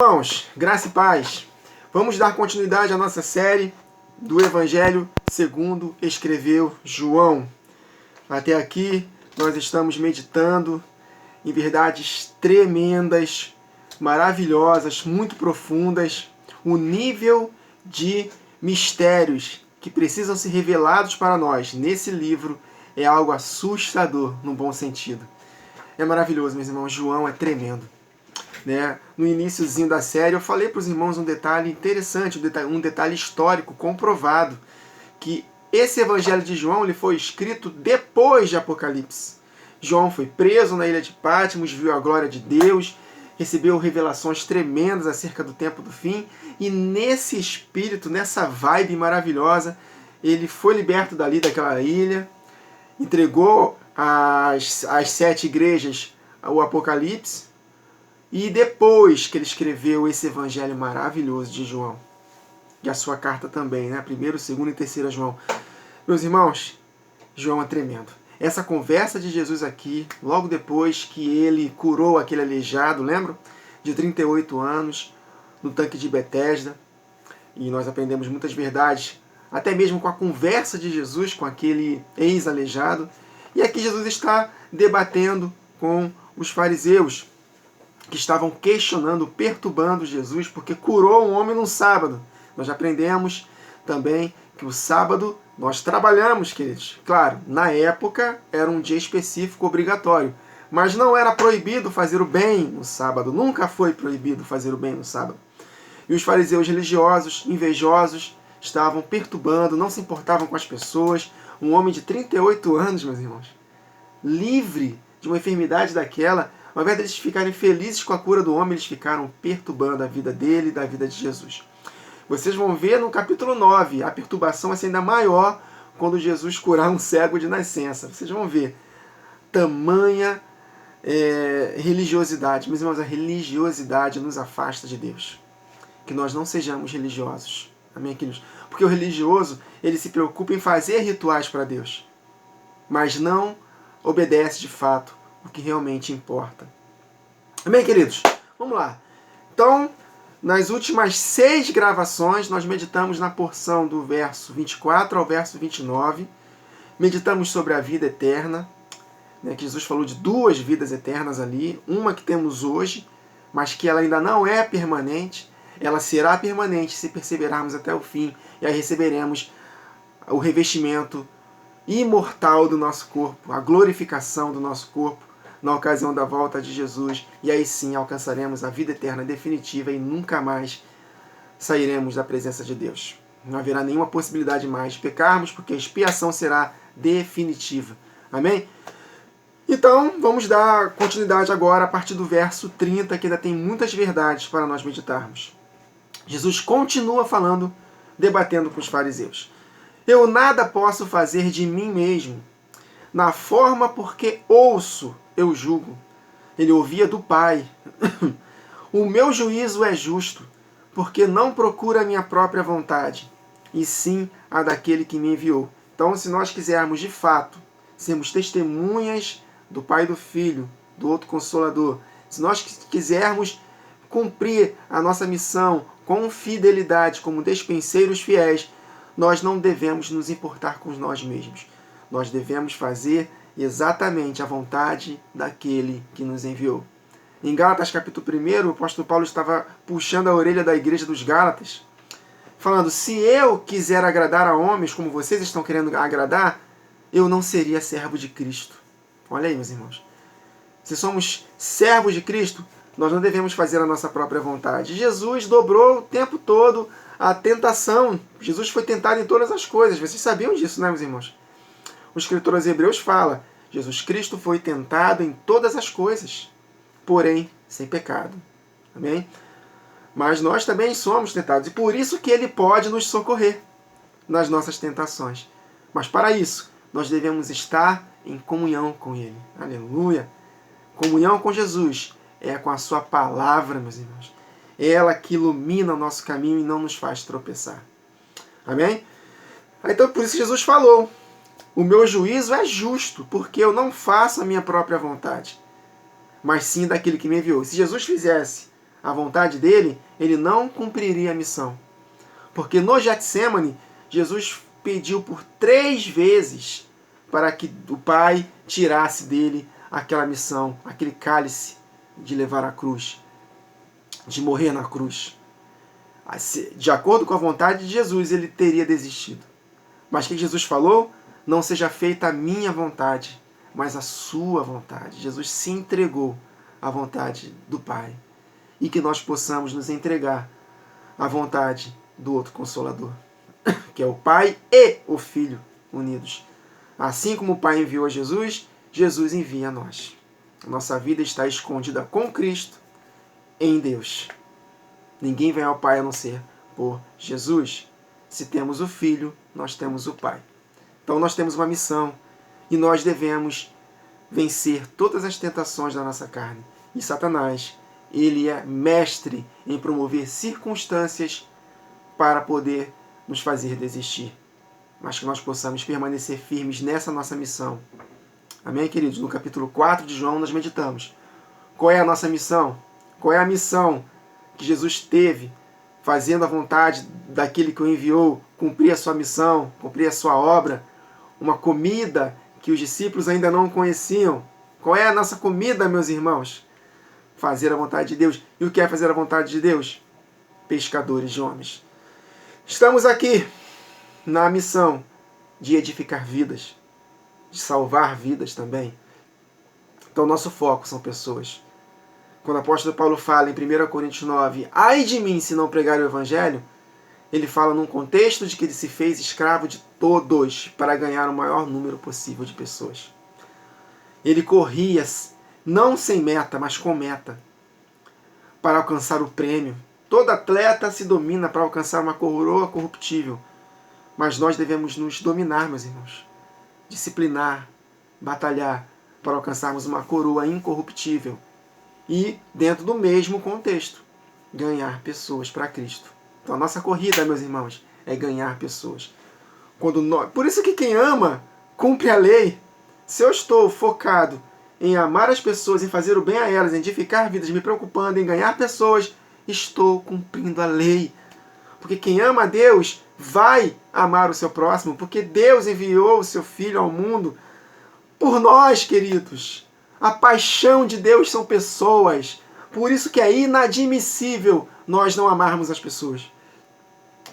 Irmãos, graça e paz. Vamos dar continuidade à nossa série do Evangelho segundo escreveu João. Até aqui nós estamos meditando em verdades tremendas, maravilhosas, muito profundas, o nível de mistérios que precisam ser revelados para nós nesse livro é algo assustador, no bom sentido. É maravilhoso, meus irmãos. João é tremendo. No iniciozinho da série eu falei para os irmãos um detalhe interessante, um detalhe histórico comprovado, que esse Evangelho de João ele foi escrito depois de Apocalipse. João foi preso na ilha de Patmos, viu a glória de Deus, recebeu revelações tremendas acerca do tempo do fim, e nesse espírito, nessa vibe maravilhosa, ele foi liberto dali daquela ilha, entregou às 7 igrejas o Apocalipse, e depois que ele escreveu esse evangelho maravilhoso de João, e a sua carta também, né? 1º, 2º e 3º João. Meus irmãos, João é tremendo. Essa conversa de Jesus aqui, logo depois que ele curou aquele aleijado, lembram? De 38 anos, no tanque de Betesda. E nós aprendemos muitas verdades, até mesmo com a conversa de Jesus com aquele ex-aleijado. E aqui Jesus está debatendo com os fariseus, que estavam questionando, perturbando Jesus, porque curou um homem no sábado. Nós já aprendemos também que o sábado nós trabalhamos, queridos. Claro, na época era um dia específico obrigatório, mas não era proibido fazer o bem no sábado. Nunca foi proibido fazer o bem no sábado. E os fariseus religiosos, invejosos, estavam perturbando, não se importavam com as pessoas. Um homem de 38 anos, meus irmãos, livre de uma enfermidade daquela, ao invés de eles ficarem felizes com a cura do homem, eles ficaram perturbando a vida dele e da vida de Jesus. Vocês vão ver no capítulo 9, a perturbação vai ser ainda maior quando Jesus curar um cego de nascença. Vocês vão ver tamanha religiosidade. Meus irmãos, a religiosidade nos afasta de Deus. Que nós não sejamos religiosos. Amém, queridos? Porque o religioso, ele se preocupa em fazer rituais para Deus, mas não obedece de fato o que realmente importa. Amém, queridos? Vamos lá. Então, nas últimas 6 gravações, nós meditamos na porção do verso 24 ao verso 29. Meditamos sobre a vida eterna, que Jesus falou de 2 vidas eternas ali. Uma que temos hoje, mas que ela ainda não é permanente. Ela será permanente se perseverarmos até o fim. E aí receberemos o revestimento imortal do nosso corpo, a glorificação do nosso corpo, na ocasião da volta de Jesus, e aí sim alcançaremos a vida eterna definitiva e nunca mais sairemos da presença de Deus. Não haverá nenhuma possibilidade mais de pecarmos, porque a expiação será definitiva. Amém? Então, vamos dar continuidade agora a partir do verso 30, que ainda tem muitas verdades para nós meditarmos. Jesus continua falando, debatendo com os fariseus. Eu nada posso fazer de mim mesmo. Na forma porque ouço, eu julgo. Ele ouvia do Pai. O meu juízo é justo, porque não procura a minha própria vontade, e sim a daquele que me enviou. Então, se nós quisermos de fato sermos testemunhas do Pai e do Filho, do outro Consolador, se nós quisermos cumprir a nossa missão com fidelidade, como despenseiros fiéis, nós não devemos nos importar com nós mesmos. Nós devemos fazer exatamente a vontade daquele que nos enviou. Em Gálatas capítulo 1, o apóstolo Paulo estava puxando a orelha da igreja dos Gálatas, falando, se eu quiser agradar a homens como vocês estão querendo agradar, eu não seria servo de Cristo. Olha aí, meus irmãos. Se somos servos de Cristo, nós não devemos fazer a nossa própria vontade. Jesus dobrou o tempo todo a tentação. Jesus foi tentado em todas as coisas. Vocês sabiam disso, né, meus irmãos? O escritor aos Hebreus fala, Jesus Cristo foi tentado em todas as coisas, porém sem pecado. Amém? Mas nós também somos tentados, e por isso que ele pode nos socorrer nas nossas tentações. Mas para isso, nós devemos estar em comunhão com ele. Aleluia! Comunhão com Jesus é com a sua palavra, meus irmãos. É ela que ilumina o nosso caminho e não nos faz tropeçar. Amém? Então, por isso Jesus falou, o meu juízo é justo, porque eu não faço a minha própria vontade, mas sim daquele que me enviou. Se Jesus fizesse a vontade dele, ele não cumpriria a missão. Porque no Getsêmani, Jesus pediu por 3 vezes para que o Pai tirasse dele aquela missão, aquele cálice de levar a cruz, de morrer na cruz. De acordo com a vontade de Jesus, ele teria desistido. Mas o que Jesus falou? Não seja feita a minha vontade, mas a sua vontade. Jesus se entregou à vontade do Pai. E que nós possamos nos entregar à vontade do outro Consolador, que é o Pai e o Filho unidos. Assim como o Pai enviou a Jesus, Jesus envia a nós. A nossa vida está escondida com Cristo em Deus. Ninguém vem ao Pai a não ser por Jesus. Se temos o Filho, nós temos o Pai. Então nós temos uma missão e nós devemos vencer todas as tentações da nossa carne. E Satanás, ele é mestre em promover circunstâncias para poder nos fazer desistir. Mas que nós possamos permanecer firmes nessa nossa missão. Amém, queridos? No capítulo 4 de João nós meditamos. Qual é a nossa missão? Qual é a missão que Jesus teve fazendo a vontade daquele que o enviou, cumprir a sua missão, cumprir a sua obra? Uma comida que os discípulos ainda não conheciam. Qual é a nossa comida, meus irmãos? Fazer a vontade de Deus. E o que é fazer a vontade de Deus? Pescadores de homens. Estamos aqui na missão de edificar vidas, de salvar vidas também. Então nosso foco são pessoas. Quando o apóstolo Paulo fala em 1 Coríntios 9, ai de mim se não pregar o Evangelho, ele fala num contexto de que ele se fez escravo de todos para ganhar o maior número possível de pessoas. Ele corria não sem meta, mas com meta, para alcançar o prêmio. Todo atleta se domina para alcançar uma coroa corruptível, mas nós devemos nos dominar, meus irmãos, disciplinar, batalhar para alcançarmos uma coroa incorruptível e, dentro do mesmo contexto, ganhar pessoas para Cristo. Então a nossa corrida, meus irmãos, é ganhar pessoas. Por isso que quem ama, cumpre a lei. Se eu estou focado em amar as pessoas, em fazer o bem a elas, em edificar vidas, me preocupando em ganhar pessoas, estou cumprindo a lei. Porque quem ama a Deus vai amar o seu próximo, porque Deus enviou o seu Filho ao mundo por nós, queridos. A paixão de Deus são pessoas. Por isso que é inadmissível nós não amarmos as pessoas.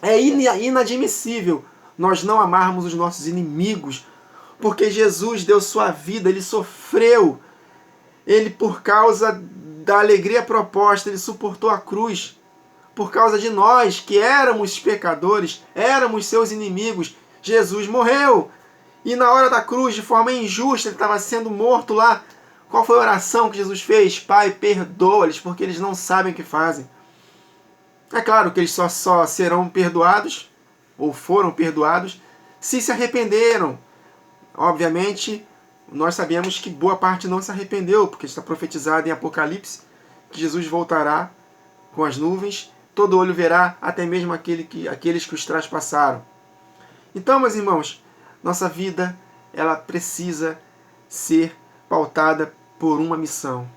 É inadmissível nós não amarmos os nossos inimigos, porque Jesus deu sua vida, ele sofreu. Ele, por causa da alegria proposta, ele suportou a cruz. Por causa de nós, que éramos pecadores, éramos seus inimigos, Jesus morreu. E na hora da cruz, de forma injusta, ele estava sendo morto lá. Qual foi a oração que Jesus fez? Pai, perdoa-lhes, porque eles não sabem o que fazem. É claro que eles só serão perdoados, ou foram perdoados, se arrependeram. Obviamente, nós sabemos que boa parte não se arrependeu, porque está profetizado em Apocalipse que Jesus voltará com as nuvens, todo olho verá, até mesmo aqueles que os traspassaram. Então, meus irmãos, nossa vida ela precisa ser pautada por uma missão.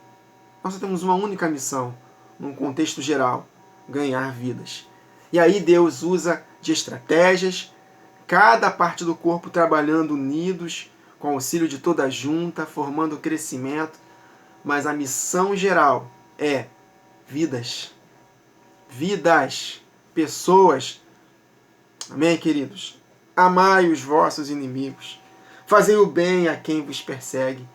Nós só temos uma única missão, num contexto geral, ganhar vidas. E aí Deus usa de estratégias, cada parte do corpo trabalhando unidos, com auxílio de toda a junta, formando crescimento, mas a missão geral é vidas. Vidas, pessoas. Amém, queridos? Amai os vossos inimigos, fazei o bem a quem vos persegue,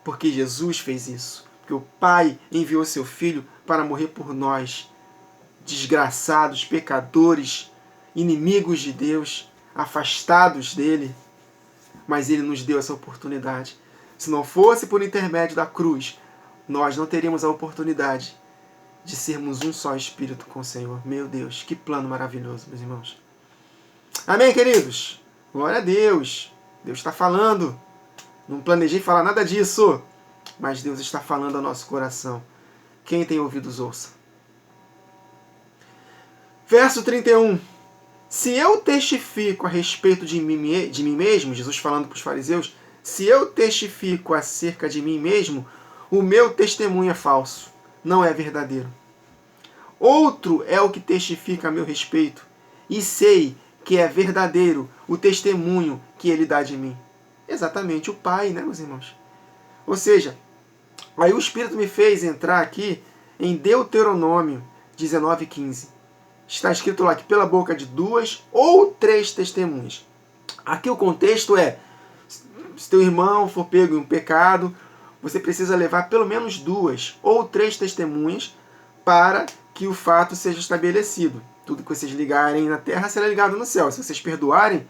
porque Jesus fez isso, porque o Pai enviou seu Filho para morrer por nós, desgraçados, pecadores, inimigos de Deus, afastados dele, mas ele nos deu essa oportunidade. Se não fosse por intermédio da cruz, nós não teríamos a oportunidade de sermos um só Espírito com o Senhor. Meu Deus, que plano maravilhoso, meus irmãos. Amém, queridos? Glória a Deus. Deus está falando. Não planejei falar nada disso, mas Deus está falando ao nosso coração. Quem tem ouvidos, ouça. Verso 31. Se eu testifico a respeito de mim mesmo, Jesus falando para os fariseus, se eu testifico acerca de mim mesmo, o meu testemunho é falso, não é verdadeiro. Outro é o que testifica a meu respeito, e sei que é verdadeiro o testemunho que ele dá de mim. Exatamente o Pai, né, meus irmãos? Ou seja, aí o Espírito me fez entrar aqui em Deuteronômio 19:15. Está escrito lá que pela boca de 2 ou 3 testemunhas. Aqui o contexto é, se teu irmão for pego em um pecado, você precisa levar pelo menos 2 ou 3 testemunhas para que o fato seja estabelecido. Tudo que vocês ligarem na terra será ligado no céu. Se vocês perdoarem,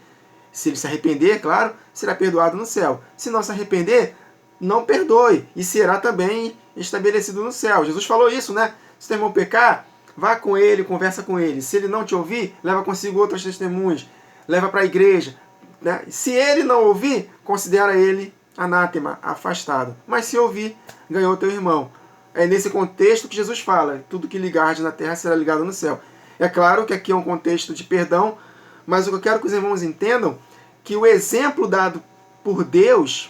se ele se arrepender, claro, será perdoado no céu. Se não se arrepender, não perdoe e será também estabelecido no céu. Jesus falou isso, né? Se teu irmão pecar, vá com ele, conversa com ele. Se ele não te ouvir, leva consigo outras testemunhas. Leva para a igreja. Né? Se ele não ouvir, considera ele anátema, afastado. Mas se ouvir, ganhou teu irmão. É nesse contexto que Jesus fala, tudo que ligardes na terra será ligado no céu. É claro que aqui é um contexto de perdão, mas o que eu quero que os irmãos entendam, que o exemplo dado por Deus,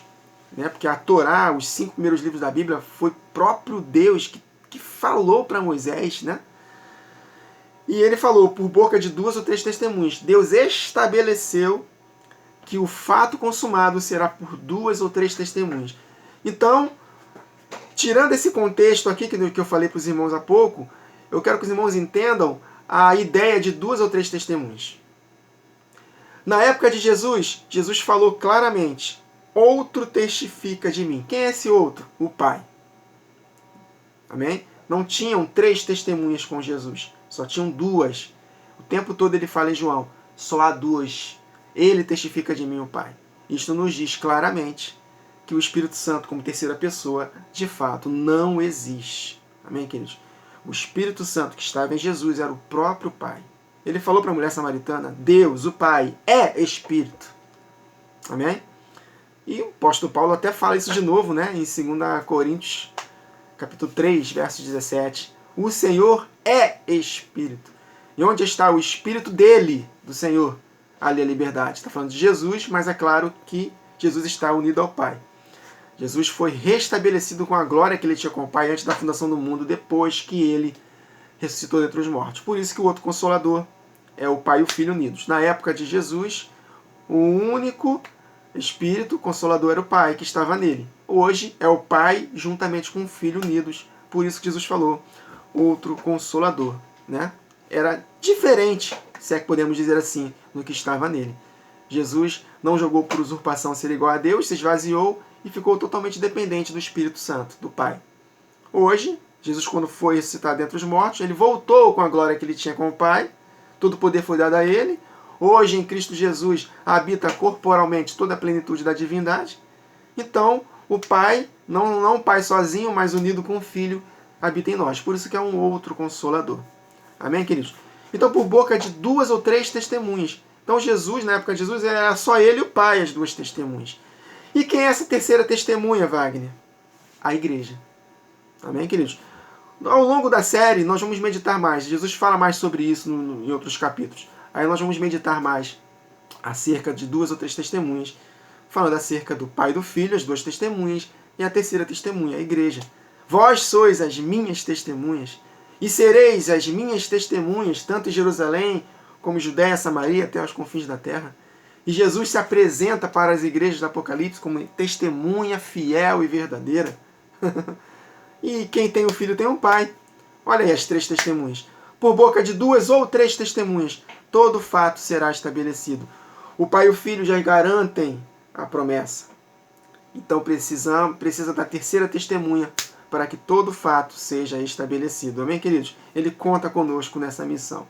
né, porque a Torá, os 5 primeiros livros da Bíblia, foi próprio Deus que falou para Moisés, né? E ele falou, por boca de 2 ou 3 testemunhas, Deus estabeleceu que o fato consumado será por 2 ou 3 testemunhas. Então, tirando esse contexto aqui que eu falei para os irmãos há pouco, eu quero que os irmãos entendam a ideia de 2 ou 3 testemunhas. Na época de Jesus, Jesus falou claramente, outro testifica de mim. Quem é esse outro? O Pai. Amém? Não tinham 3 testemunhas com Jesus, só tinham 2. O tempo todo ele fala em João, só há 2. Ele testifica de mim, o Pai. Isto nos diz claramente que o Espírito Santo, como terceira pessoa, de fato, não existe. Amém, queridos? O Espírito Santo que estava em Jesus era o próprio Pai. Ele falou para a mulher samaritana, Deus, o Pai, é Espírito. Amém? E o apóstolo Paulo até fala isso de novo, né? Em 2 Coríntios, capítulo 3, verso 17. O Senhor é Espírito. E onde está o Espírito dele, do Senhor? Ali a liberdade. Está falando de Jesus, mas é claro que Jesus está unido ao Pai. Jesus foi restabelecido com a glória que ele tinha com o Pai antes da fundação do mundo, depois que ele ressuscitou dentre os mortos. Por isso que o outro Consolador é o Pai e o Filho unidos. Na época de Jesus, o único Espírito Consolador era o Pai que estava nele. Hoje é o Pai juntamente com o Filho unidos. Por isso que Jesus falou, outro Consolador. Né? Era diferente, se é que podemos dizer assim, no que estava nele. Jesus não jogou por usurpação ser igual a Deus, se esvaziou e ficou totalmente dependente do Espírito Santo, do Pai. Hoje, Jesus, quando foi ressuscitado dentre os mortos, ele voltou com a glória que ele tinha com o Pai, todo o poder foi dado a ele. Hoje, em Cristo Jesus, habita corporalmente toda a plenitude da divindade. Então, o Pai, não o Pai sozinho, mas unido com o Filho, habita em nós. Por isso que é um outro Consolador. Amém, queridos? Então, por boca de 2 ou 3 testemunhas. Então, Jesus, na época de Jesus, era só ele e o Pai, as 2 testemunhas. E quem é essa terceira testemunha, Wagner? A igreja. Amém, queridos? Ao longo da série, nós vamos meditar mais. Jesus fala mais sobre isso em outros capítulos. Aí nós vamos meditar mais acerca de 2 ou 3 testemunhas, falando acerca do Pai e do Filho, as 2 testemunhas, e a terceira testemunha, a igreja. Vós sois as minhas testemunhas, e sereis as minhas testemunhas, tanto em Jerusalém, como em Judéia, Samaria, até aos confins da terra. E Jesus se apresenta para as igrejas do Apocalipse como testemunha fiel e verdadeira. E quem tem o Filho tem o Pai. Olha aí as 3 testemunhas. Por boca de 2 ou 3 testemunhas, todo fato será estabelecido. O Pai e o Filho já garantem a promessa. Então precisa da terceira testemunha para que todo fato seja estabelecido. Amém, queridos? Ele conta conosco nessa missão.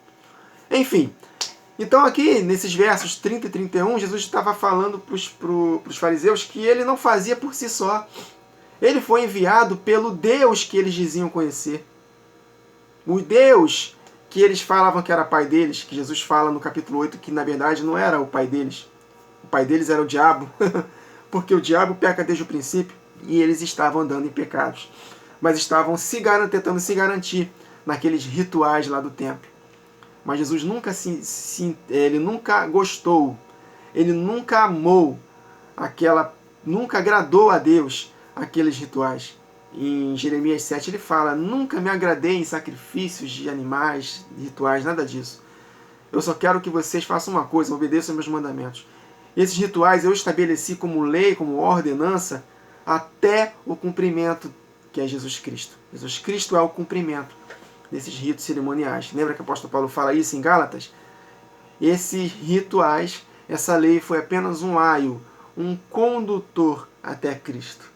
Enfim, então aqui nesses versos 30 e 31, Jesus estava falando para os fariseus que ele não fazia por si só. Ele foi enviado pelo Deus que eles diziam conhecer. O Deus que eles falavam que era pai deles, que Jesus fala no capítulo 8 que na verdade não era o pai deles. O pai deles era o diabo, porque o diabo peca desde o princípio e eles estavam andando em pecados. Mas estavam tentando se garantir naqueles rituais lá do templo. Mas Jesus nunca ele nunca gostou, ele nunca amou nunca agradou a Deus aqueles rituais. Em Jeremias 7 ele fala: nunca me agradei em sacrifícios de animais, rituais, nada disso. Eu só quero que vocês façam uma coisa, obedeçam meus mandamentos. Esses rituais eu estabeleci como lei, como ordenança, até o cumprimento, que é Jesus Cristo. Jesus Cristo é o cumprimento desses ritos cerimoniais. Lembra que o apóstolo Paulo fala isso em Gálatas? Esses rituais, essa lei foi apenas um aio, um condutor até Cristo.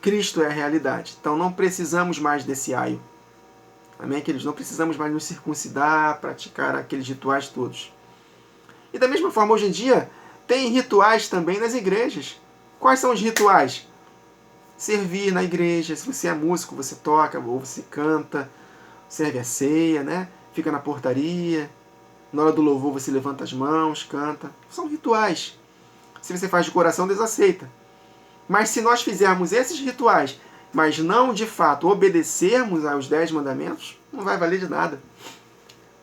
Cristo é a realidade. Então não precisamos mais desse aio. Amém, queridos? Não precisamos mais nos circuncidar, praticar aqueles rituais todos. E da mesma forma, hoje em dia, tem rituais também nas igrejas. Quais são os rituais? Servir na igreja. Se você é músico, você toca ou você canta. Serve a ceia, né? Fica na portaria. Na hora do louvor você levanta as mãos, canta. São rituais. Se você faz de coração, Deus aceita. Mas se nós fizermos esses rituais, mas não de fato obedecermos aos 10 mandamentos, não vai valer de nada.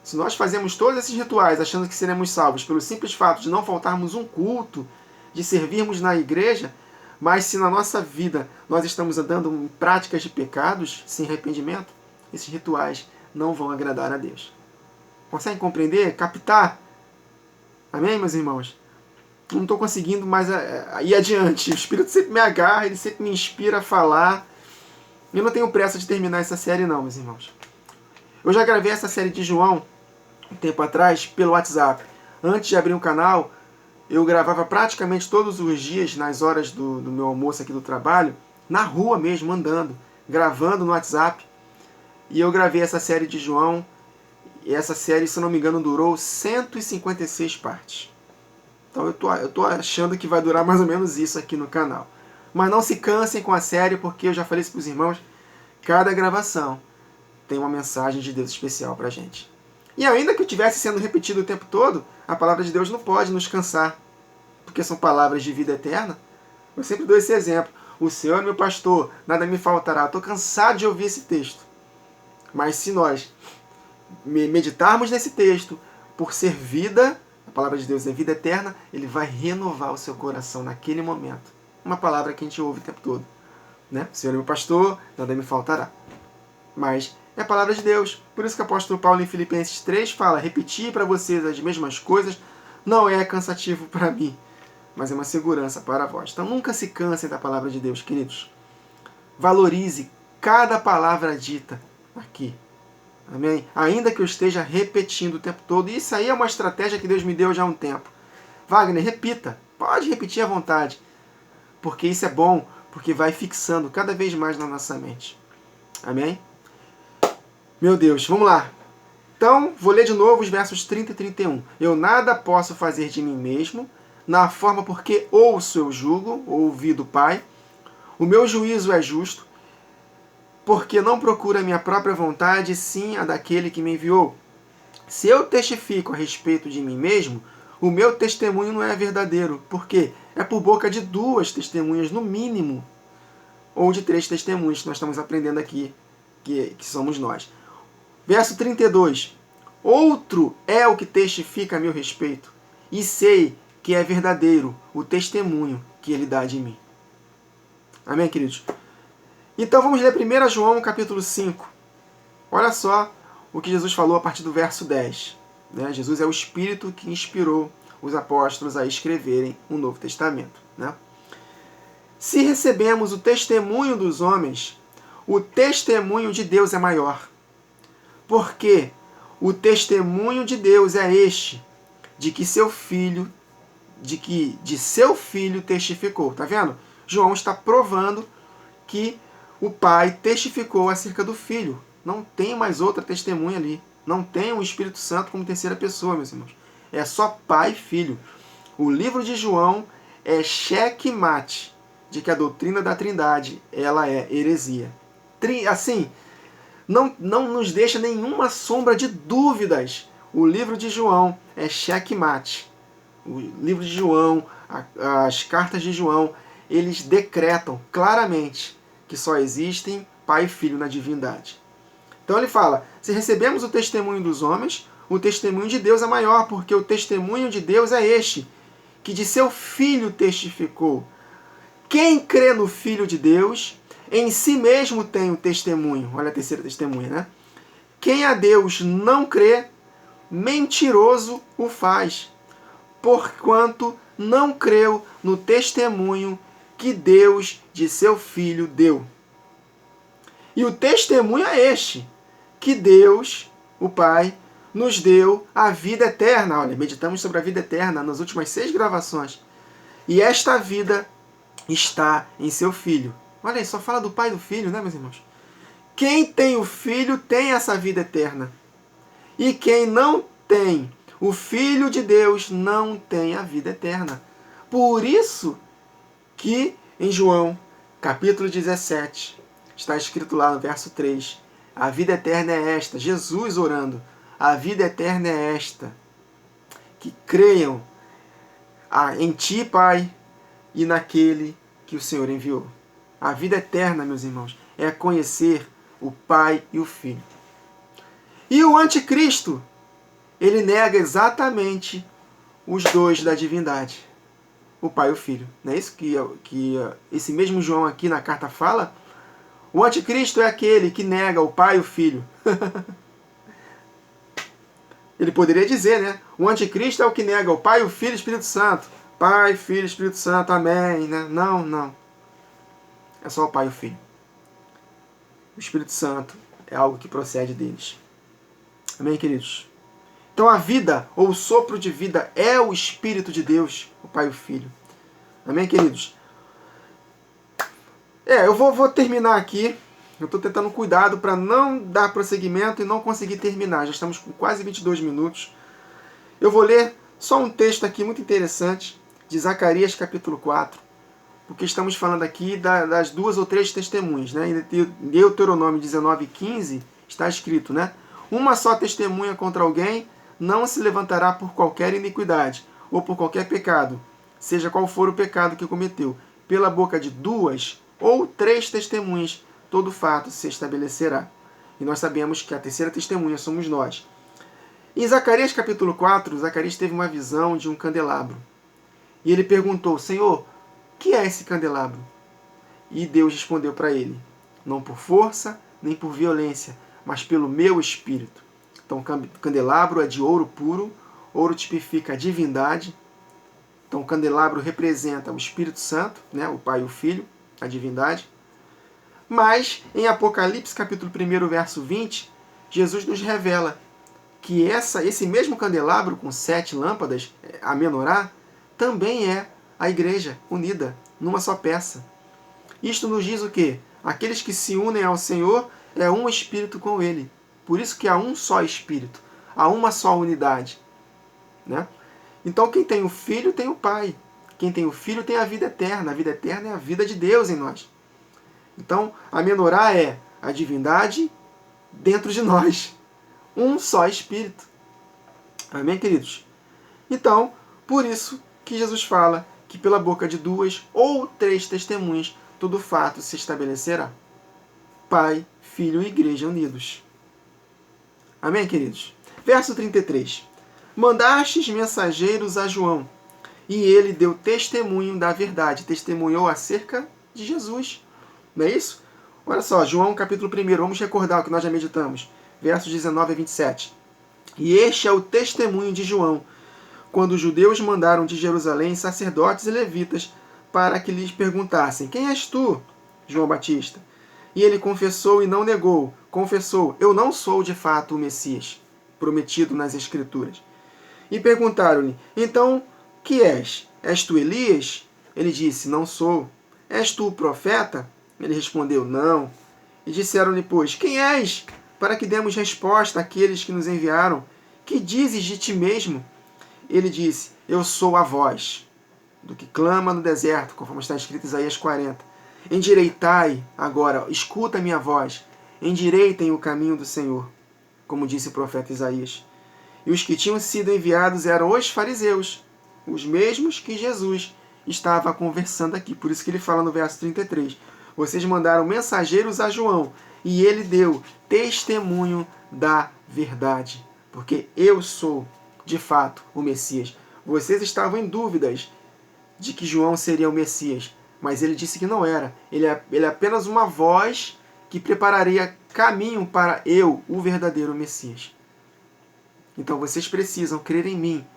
Se nós fazemos todos esses rituais achando que seremos salvos pelo simples fato de não faltarmos um culto, de servirmos na igreja, mas se na nossa vida nós estamos andando em práticas de pecados, sem arrependimento, esses rituais não vão agradar a Deus. Conseguem compreender? Captar? Amém, meus irmãos? Não estou conseguindo mais ir adiante. O Espírito sempre me agarra, ele sempre me inspira a falar. Eu não tenho pressa de terminar essa série não, meus irmãos. Eu já gravei essa série de João um tempo atrás pelo WhatsApp. Antes de abrir um canal, eu gravava praticamente todos os dias, nas horas do meu almoço aqui do trabalho, na rua mesmo, andando, gravando no WhatsApp. E eu gravei essa série de João. E essa série, se não me engano, durou 156 partes. Então eu tô achando que vai durar mais ou menos isso aqui no canal. Mas não se cansem com a série, porque eu já falei isso para os irmãos, cada gravação tem uma mensagem de Deus especial para a gente. E ainda que eu estivesse sendo repetido o tempo todo, a palavra de Deus não pode nos cansar, porque são palavras de vida eterna. Eu sempre dou esse exemplo. O Senhor é meu pastor, nada me faltará. Estou cansado de ouvir esse texto. Mas se nós meditarmos nesse texto, por ser vida, a palavra de Deus é vida eterna, ele vai renovar o seu coração naquele momento. Uma palavra que a gente ouve o tempo todo. Né? O Senhor é meu pastor, nada me faltará. Mas é a palavra de Deus. Por isso que o apóstolo Paulo em Filipenses 3 fala: repetir para vocês as mesmas coisas não é cansativo para mim, mas é uma segurança para vós. Então nunca se cansem da palavra de Deus, queridos. Valorize cada palavra dita aqui. Amém? Ainda que eu esteja repetindo o tempo todo. E isso aí é uma estratégia que Deus me deu já há um tempo. Wagner, repita. Pode repetir à vontade. Porque isso é bom, porque vai fixando cada vez mais na nossa mente. Amém? Meu Deus, vamos lá. Então, vou ler de novo os versos 30 e 31. Eu nada posso fazer de mim mesmo, na forma porque ouço eu julgo, ou ouvi do Pai. O meu juízo é justo, porque não procuro a minha própria vontade, sim a daquele que me enviou. Se eu testifico a respeito de mim mesmo, o meu testemunho não é verdadeiro, porque é por boca de 2 testemunhas, no mínimo, ou de 3 testemunhas, que nós estamos aprendendo aqui, que somos nós. Verso 32. Outro é o que testifica a meu respeito, e sei que é verdadeiro o testemunho que ele dá de mim. Amém, queridos? Então vamos ler 1 João capítulo 5. Olha só o que Jesus falou a partir do verso 10. Né? Jesus é o Espírito que inspirou os apóstolos a escreverem o Novo Testamento. Né? Se recebemos o testemunho dos homens, o testemunho de Deus é maior. Porque o testemunho de Deus é este, de seu filho testificou. Tá vendo? João está provando que o Pai testificou acerca do Filho. Não tem mais outra testemunha ali. Não tem o Espírito Santo como terceira pessoa, meus irmãos. É só Pai e Filho. O livro de João é checkmate de que a doutrina da Trindade ela é heresia. Assim, não nos deixa nenhuma sombra de dúvidas. O livro de João é checkmate. O livro de João, as cartas de João, eles decretam claramente que só existem Pai e Filho na divindade. Então ele fala, se recebemos o testemunho dos homens, o testemunho de Deus é maior, porque o testemunho de Deus é este, que de seu Filho testificou. Quem crê no Filho de Deus em si mesmo tem o testemunho. Olha a terceira testemunha, né? Quem a Deus não crê, mentiroso o faz, porquanto não creu no testemunho que Deus de seu Filho deu. E o testemunho é este, que Deus, o Pai, nos deu a vida eterna. Olha, meditamos sobre a vida eterna nas últimas 6 gravações. E esta vida está em seu Filho. Olha aí, só fala do Pai e do Filho, né, meus irmãos? Quem tem o Filho tem essa vida eterna. E quem não tem o Filho de Deus não tem a vida eterna. Por isso que em João, capítulo 17, está escrito lá no verso 3, a vida eterna é esta, Jesus orando, a vida eterna é esta, que creiam em Ti, Pai, e naquele que o Senhor enviou. A vida eterna, meus irmãos, é conhecer o Pai e o Filho. E o anticristo, ele nega exatamente os dois da divindade, o Pai e o Filho. Não é isso que esse mesmo João aqui na carta fala? O anticristo é aquele que nega o Pai e o Filho. Ele poderia dizer, né? O anticristo é o que nega o Pai, o Filho e o Espírito Santo. Pai, Filho, Espírito Santo, amém. Né? Não, não. É só o Pai e o Filho. O Espírito Santo é algo que procede deles. Amém, queridos? Então a vida, ou o sopro de vida, é o Espírito de Deus, o Pai e o Filho. Amém, queridos? Eu vou terminar aqui. Eu estou tentando cuidado para não dar prosseguimento e não conseguir terminar. Já estamos com quase 22 minutos. Eu vou ler só um texto aqui muito interessante, de Zacarias capítulo 4, porque estamos falando aqui das 2 ou 3 testemunhas. Né? Em Deuteronômio 19:15 está escrito, né? Uma só testemunha contra alguém não se levantará por qualquer iniquidade ou por qualquer pecado, seja qual for o pecado que cometeu. Pela boca de 2 ou 3 testemunhas, todo fato se estabelecerá. E nós sabemos que a terceira testemunha somos nós. Em Zacarias capítulo 4, Zacarias teve uma visão de um candelabro. E ele perguntou, Senhor, o que é esse candelabro? E Deus respondeu para ele, não por força, nem por violência, mas pelo meu espírito. Então, o candelabro é de ouro puro, ouro tipifica a divindade. Então, o candelabro representa o Espírito Santo, né, o Pai e o Filho, a divindade. Mas, em Apocalipse, capítulo 1, verso 20, Jesus nos revela que esse mesmo candelabro, com 7 lâmpadas, a menorá, também é a igreja unida, numa só peça. Isto nos diz o quê? Aqueles que se unem ao Senhor é um Espírito com Ele. Por isso que há um só Espírito, há uma só unidade. Né? Então quem tem o Filho tem o Pai. Quem tem o Filho tem a vida eterna. A vida eterna é a vida de Deus em nós. Então a menorá é a divindade dentro de nós. Um só Espírito. Amém, queridos? Então, por isso que Jesus fala que pela boca de 2 ou 3 testemunhas todo fato se estabelecerá. Pai, Filho e Igreja unidos. Amém, queridos? Verso 33. Mandastes mensageiros a João, e ele deu testemunho da verdade. Testemunhou acerca de Jesus. Não é isso? Olha só, João capítulo 1. Vamos recordar o que nós já meditamos. Versos 19 a 27. E este é o testemunho de João, quando os judeus mandaram de Jerusalém sacerdotes e levitas para que lhes perguntassem, quem és tu, João Batista? E ele confessou e não negou. Confessou, eu não sou de fato o Messias, prometido nas Escrituras. E perguntaram-lhe, então, que és? És tu Elias? Ele disse, não sou. És tu o profeta? Ele respondeu, não. E disseram-lhe, pois, quem és? Para que demos resposta àqueles que nos enviaram. Que dizes de ti mesmo? Ele disse, eu sou a voz do que clama no deserto, conforme está escrito em Isaías 40. Endireitai agora, escuta a minha voz, endireitem o caminho do Senhor, como disse o profeta Isaías. E os que tinham sido enviados eram os fariseus, os mesmos que Jesus estava conversando aqui. Por isso que ele fala no verso 33. Vocês mandaram mensageiros a João, e ele deu testemunho da verdade, porque eu sou, de fato, o Messias. Vocês estavam em dúvidas de que João seria o Messias, Mas ele disse que não era. Ele é apenas uma voz que prepararia caminho para eu, o verdadeiro Messias. Então vocês precisam crer em mim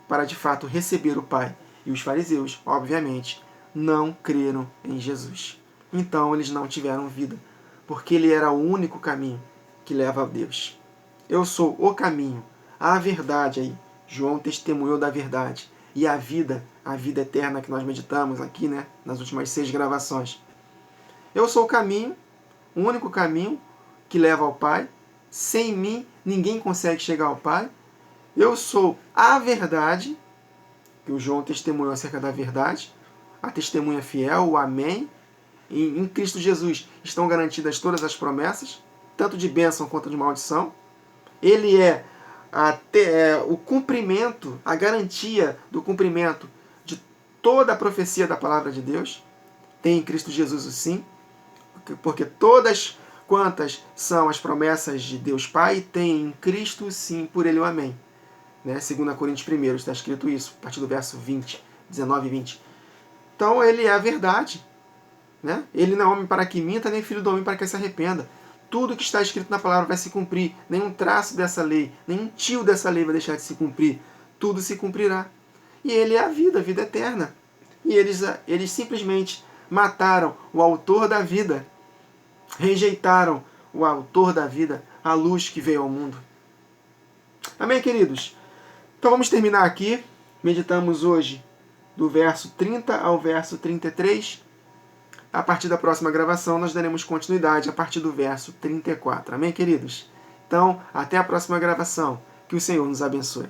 para de fato receber o Pai. E os fariseus, obviamente, não creram em Jesus. Então eles não tiveram vida, porque ele era o único caminho que leva a Deus. Eu sou o caminho, a verdade aí. João testemunhou da verdade. E a vida eterna que nós meditamos aqui, né, nas últimas 6 gravações. Eu sou o caminho, o único caminho que leva ao Pai. Sem mim, ninguém consegue chegar ao Pai. Eu sou a verdade, que o João testemunhou acerca da verdade, a testemunha fiel, o Amém. Em Cristo Jesus estão garantidas todas as promessas, tanto de bênção quanto de maldição. Ele é o cumprimento, a garantia do cumprimento de toda a profecia da palavra de Deus. Tem em Cristo Jesus o sim, porque todas quantas são as promessas de Deus Pai, tem em Cristo o sim, por ele o amém. Né? 2 Coríntios 1 está escrito isso, a partir do verso 20, 19 e 20. Então ele é a verdade. Né? Ele não é homem para que minta, nem filho do homem para que se arrependa. Tudo que está escrito na palavra vai se cumprir. Nenhum traço dessa lei, nenhum tio dessa lei vai deixar de se cumprir. Tudo se cumprirá. E ele é a vida eterna. E eles simplesmente mataram o autor da vida. Rejeitaram o autor da vida, a luz que veio ao mundo. Amém, queridos? Então vamos terminar aqui. Meditamos hoje do verso 30 ao verso 33. A partir da próxima gravação, nós daremos continuidade a partir do verso 34. Amém, queridos? Então, até a próxima gravação. Que o Senhor nos abençoe.